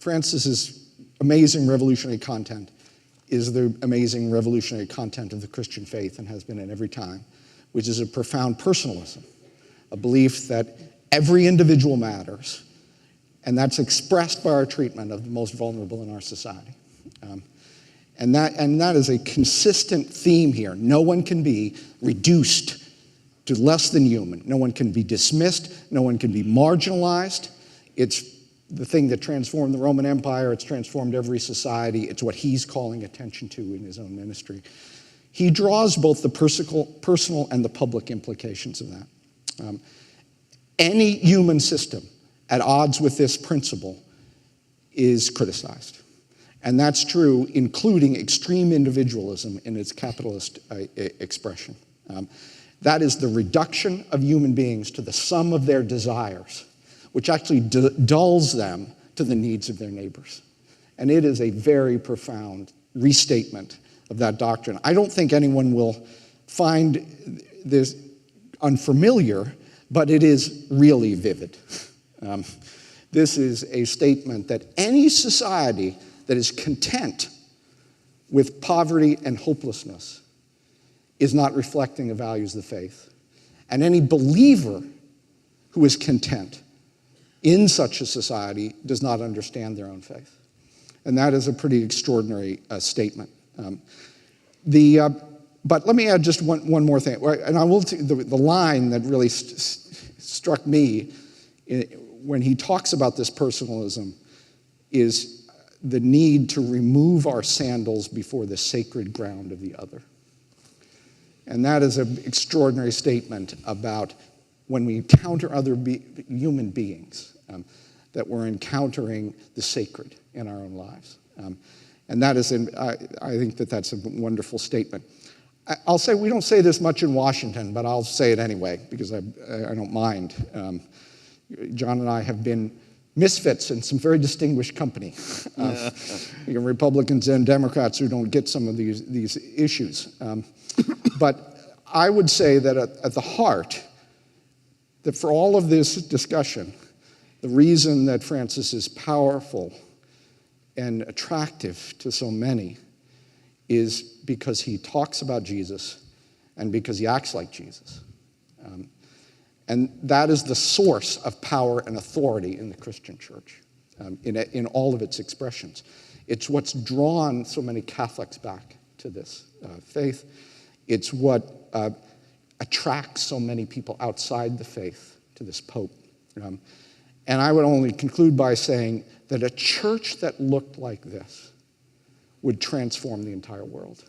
Francis's amazing revolutionary content is the amazing revolutionary content of the Christian faith and has been at every time, which is a profound personalism, a belief that every individual matters, and that's expressed by our treatment of the most vulnerable in our society. And that is a consistent theme here. No one can be reduced to less than human. No one can be dismissed. No one can be marginalized. It's the thing that transformed the Roman Empire. It's transformed every society. It's what he's calling attention to in his own ministry. He draws both the personal and the public implications of that. Any human system at odds with this principle is criticized. And that's true, including extreme individualism in its capitalist expression. That is the reduction of human beings to the sum of their desires, which actually dulls them to the needs of their neighbors. And it is a very profound restatement of that doctrine. I don't think anyone will find this unfamiliar, but it is really vivid. This is a statement that any society that is content with poverty and hopelessness is not reflecting the values of the faith. And any believer who is content in such a society does not understand their own faith. And that is a pretty extraordinary statement. But let me add just one more thing. And I will the line that really struck me when he talks about this personalism is the need to remove our sandals before the sacred ground of the other. And that is an extraordinary statement about when we encounter other human beings, that we're encountering the sacred in our own lives. And that is, I think that's a wonderful statement. I'll say, we don't say this much in Washington, but I'll say it anyway, because I don't mind. John and I have been misfits in some very distinguished company. Republicans and Democrats who don't get some of these issues. But I would say that at the heart, that for all of this discussion, the reason that Francis is powerful and attractive to so many is because he talks about Jesus and because he acts like Jesus. And that is the source of power and authority in the Christian church, in all of its expressions. It's what's drawn so many Catholics back to this faith. It's what attracts so many people outside the faith to this Pope. And I would only conclude by saying that a church that looked like this would transform the entire world.